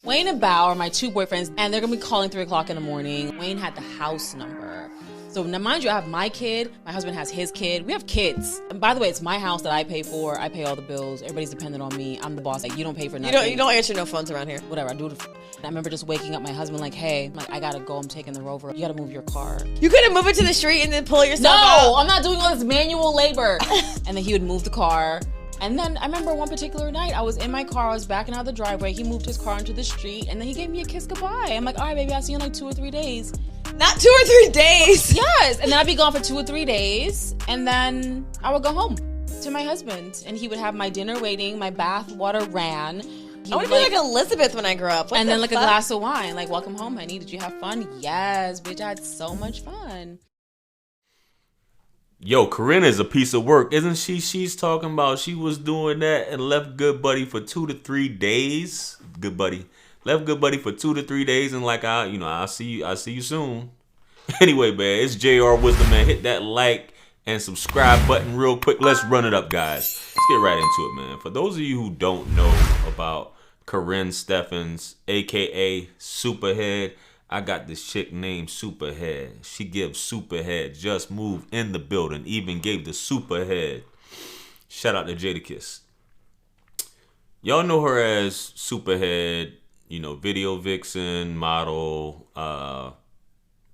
Wayne and Bao are my two boyfriends, and they're gonna be calling 3 o'clock in the morning. Wayne had the house number. So now, mind you, I have my kid, my husband has his kid. We have kids. And by the way, it's my house that I pay for. I pay all the bills. Everybody's dependent on me. I'm the boss. Like, you don't pay for nothing. You don't answer no phones around here. Whatever, I do it. I remember just waking up my husband like, hey, I gotta go, I'm taking the Rover. You gotta move your car. You couldn't move it to the street and then pull yourself out? No, I'm not doing all this manual labor. And then he would move the car. And then I remember one particular night, I was in my car, I was backing out of the driveway. He moved his car into the street, and then he gave me a kiss goodbye. I'm like, all right, baby, I'll see you in like 2 or 3 days. Not 2 or 3 days. Yes, and then I'd be gone for 2 or 3 days, and then I would go home to my husband, and he would have my dinner waiting, my bath water ran. I want to be like Elizabeth when I grow up. And then like a glass of wine, like, welcome home, honey. Did you have fun? Yes, bitch, I had so much fun. Yo, Karrine is a piece of work, isn't she? She's talking about she was doing that and left Good Buddy for 2 to 3 days. Good Buddy. Left Good Buddy for 2 to 3 days, and like I'll see you soon. Anyway, man, it's JR Wisdom, man. Hit that like and subscribe button real quick. Let's run it up, guys. Let's get right into it, man. For those of you who don't know about Karrine Steffans, aka Superhead, I got this chick named Superhead. She gives Superhead. Just moved in the building. Even gave the Superhead. Shout out to Jadakiss. Y'all know her as Superhead. You know, video vixen, model,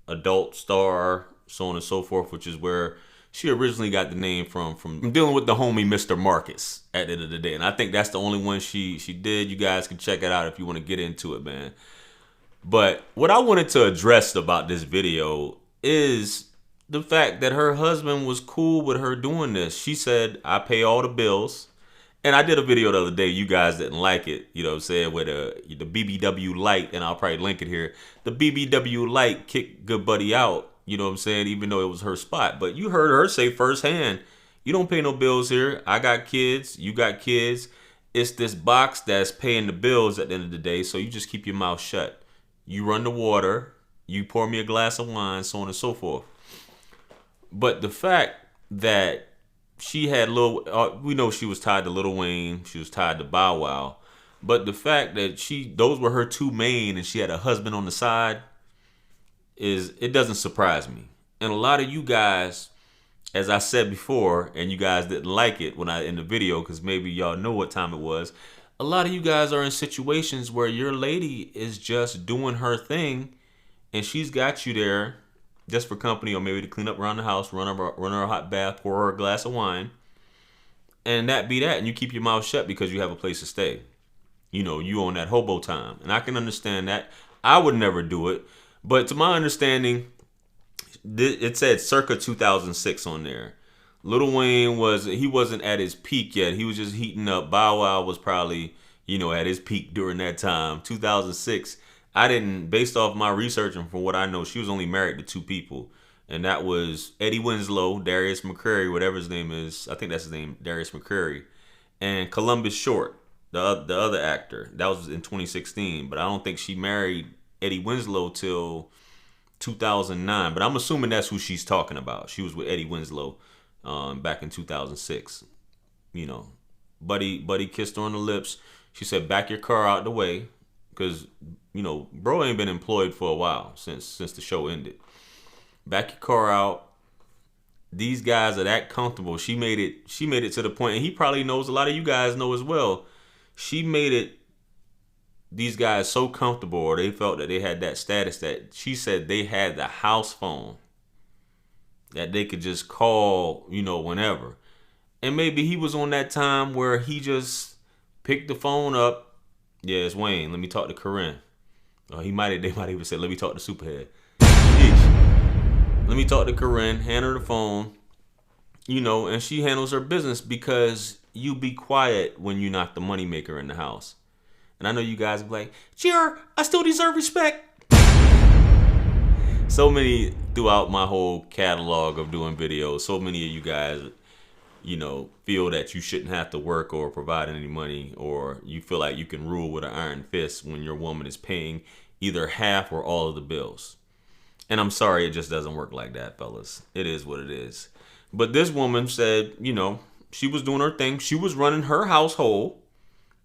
adult star, so on and so forth, which is where she originally got the name from dealing with the homie Mr. Marcus at the end of the day. And I think that's the only one she did. You guys can check it out if you want to get into it, man. But what I wanted to address about this video is the fact that her husband was cool with her doing this. She said, I pay all the bills. And I did a video the other day. You guys didn't like it. You know what I'm saying? With the BBW light, and I'll probably link it here. The BBW light kicked Good Buddy out. You know what I'm saying? Even though it was her spot. But you heard her say firsthand, you don't pay no bills here. I got kids. You got kids. It's this box that's paying the bills at the end of the day. So you just keep your mouth shut. You run the water. You pour me a glass of wine, so on and so forth. But the fact that she had we know she was tied to Lil Wayne. She was tied to Bow Wow. But the fact that those were her two main and she had a husband on the side, it doesn't surprise me. And a lot of you guys, as I said before, and you guys didn't like it in the video, because maybe y'all know what time it was. A lot of you guys are in situations where your lady is just doing her thing and she's got you there just for company, or maybe to clean up around the house, run her a hot bath, pour her a glass of wine, and that be that. And you keep your mouth shut because you have a place to stay. You know, you on that hobo time. And I can understand that. I would never do it. But to my understanding, it said circa 2006 on there. Lil Wayne wasn't at his peak yet. He was just heating up. Bow Wow was probably, at his peak during that time. 2006. Based off my research and from what I know, she was only married to 2 people. And that was Eddie Winslow, Darius McCrary, whatever his name is. I think that's his name, Darius McCrary. And Columbus Short, the other actor. That was in 2016. But I don't think she married Eddie Winslow till 2009. But I'm assuming that's who she's talking about. She was with Eddie Winslow back in 2006. Buddy kissed her on the lips. She said, back your car out the way. Because, bro ain't been employed for a while since the show ended. Back your car out. These guys are that comfortable. She made it to the point, and he probably knows, a lot of you guys know as well. She made these guys so comfortable, or they felt that they had that status, that she said they had the house phone that they could just call, whenever. And maybe he was on that time where he just picked the phone up. Yeah, it's Wayne. Let me talk to Karrine. They might even say, let me talk to Superhead. Sheesh. Let me talk to Karrine. Hand her the phone. And she handles her business, because you be quiet when you're not the moneymaker in the house. And I know you guys be like, JR, I still deserve respect. So many throughout my whole catalog of doing videos, so many of you guys feel that you shouldn't have to work or provide any money, or you feel like you can rule with an iron fist when your woman is paying either half or all of the bills. And I'm sorry, it just doesn't work like that, fellas. It is what it is. But this woman said, she was doing her thing. She was running her household,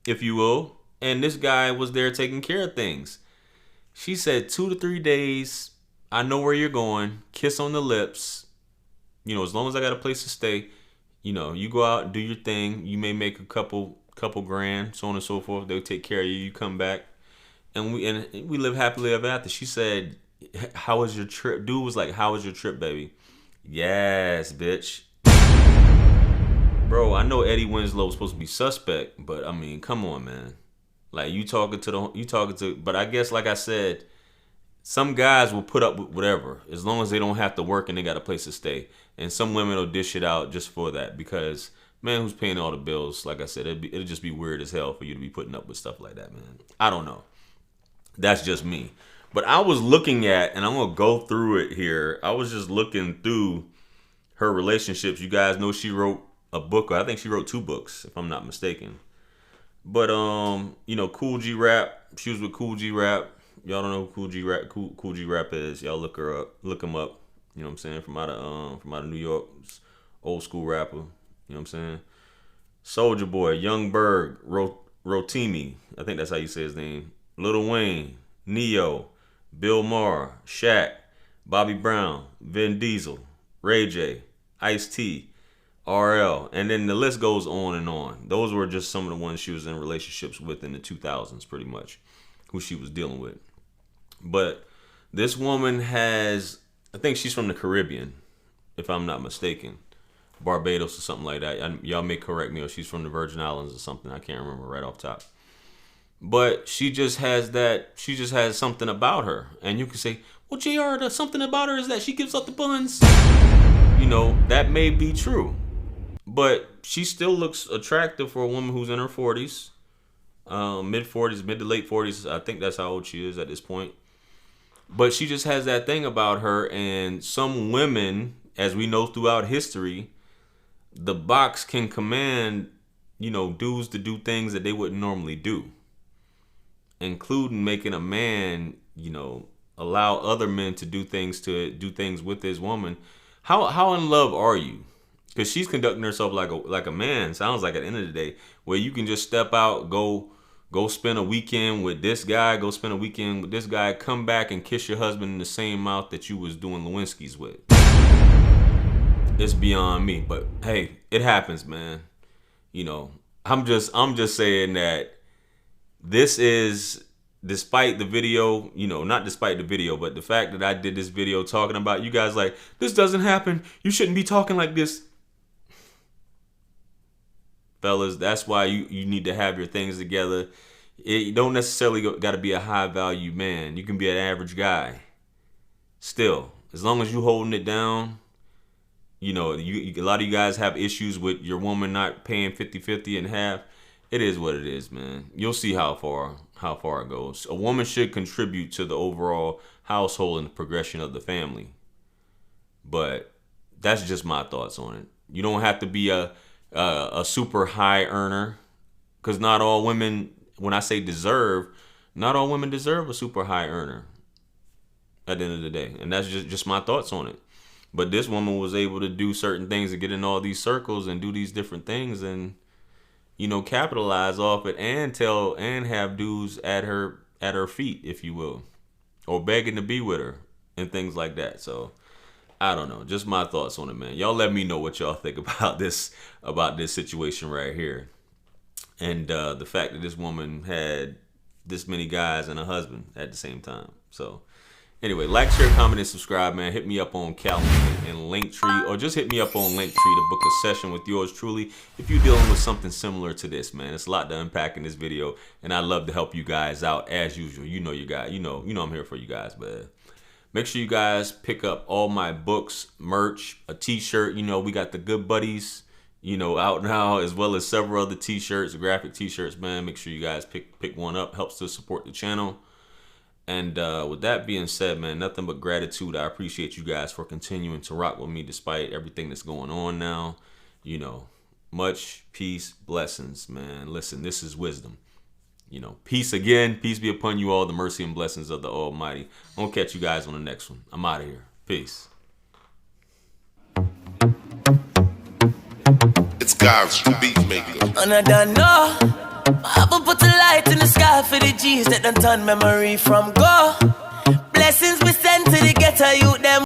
if you will. and this guy was there taking care of things. She said 2 to 3 days. I know where you're going. Kiss on the lips. You know, as long as I got a place to stay, you know, you go out and do your thing. You may make a couple grand, so on and so forth. They'll take care of you. You come back, and we live happily ever after. She said, "How was your trip?" Dude was like, "How was your trip, baby?" Yes, bitch. Bro, I know Eddie Winslow was supposed to be suspect, but I mean, come on, man. Like but I guess, like I said, some guys will put up with whatever as long as they don't have to work and they got a place to stay. And some women will dish it out just for that because, man, who's paying all the bills? Like I said, it'll just be weird as hell for you to be putting up with stuff like that, man. I don't know. That's just me. But I was looking at, and I'm going to go through it here. I was just looking through her relationships. You guys know she wrote a book. I think she wrote 2 books, if I'm not mistaken. But, you know, Cool G Rap. She was with Cool G Rap. Y'all don't know who Cool G Rap is. Y'all look him up. You know what I'm saying? From out of New York. Old school rapper. You know what I'm saying? Soulja Boy, Young Berg, Rotimi. I think that's how you say his name. Lil Wayne, Neo, Bill Maher, Shaq, Bobby Brown, Vin Diesel, Ray J, Ice-T, RL, and then the list goes on and on. Those were just some of the ones she was in relationships with in the 2000s, pretty much, who she was dealing with. But this woman has, I think she's from the Caribbean, if I'm not mistaken, Barbados or something like that. Y'all may correct me, or she's from the Virgin Islands or something. I can't remember right off top. But she just has that. She just has something about her, and you can say, "Well, JR, the something about her is that she gives up the buns." You know, that may be true, but she still looks attractive for a woman who's in her 40s, mid to late 40s. I think that's how old she is at this point. But she just has that thing about her, and some women, as we know throughout history, the box can command, you know, dudes to do things that they wouldn't normally do, including making a man, you know, allow other men to do things with his woman. How in love are you? Because she's conducting herself like a man. Sounds like at the end of the day, where you can just step out, go spend a weekend with this guy, go spend a weekend with this guy, come back and kiss your husband in the same mouth that you was doing Lewinsky's with. It's beyond me, but hey, it happens, man. You know, I'm just saying that this is, despite the video, you know, not despite the video, but the fact that I did this video talking about, you guys like, this doesn't happen, you shouldn't be talking like this. Fellas, that's why you need to have your things together. You don't necessarily got to be a high value man. You can be an average guy. Still, as long as you holding it down, you know, a lot of you guys have issues with your woman not paying 50-50 and half. It is what it is, man. You'll see how far it goes. A woman should contribute to the overall household and the progression of the family. But that's just my thoughts on it. You don't have to be a super high earner, because not all women, when I say deserve, not all women deserve a super high earner at the end of the day. And that's just my thoughts on it. But this woman was able to do certain things and get in all these circles and do these different things and, you know, capitalize off it and have dudes at her feet, if you will, or begging to be with her and things like that. So I don't know, just my thoughts on it, man. Y'all let me know what y'all think about this situation right here, and the fact that this woman had this many guys and a husband at the same time. So anyway, like, share, comment, and subscribe, man. Hit me up on Calendar and Linktree, or just hit me up on Linktree to book a session with yours truly if you're dealing with something similar to this, man. It's a lot to unpack in this video, and I love to help you guys out as usual. You know, I'm here for you guys, but make sure you guys pick up all my books, merch, a t-shirt. You know, we got the Good Buddies, you know, out now, as well as several other t-shirts, graphic t-shirts, man. Make sure you guys pick one up. Helps to support the channel. And with that being said, man, nothing but gratitude. I appreciate you guys for continuing to rock with me despite everything that's going on now. You know, much peace, blessings, man. Listen, this is wisdom. You know, peace again. Peace be upon you all, the mercy and blessings of the Almighty. I'm going to catch you guys on the next one. I'm out of here. Peace. It's God's beat maker. And I don't know. I'ma put a light in the sky for the G's that done turn memory from go. Blessings we send to the ghetto youth them.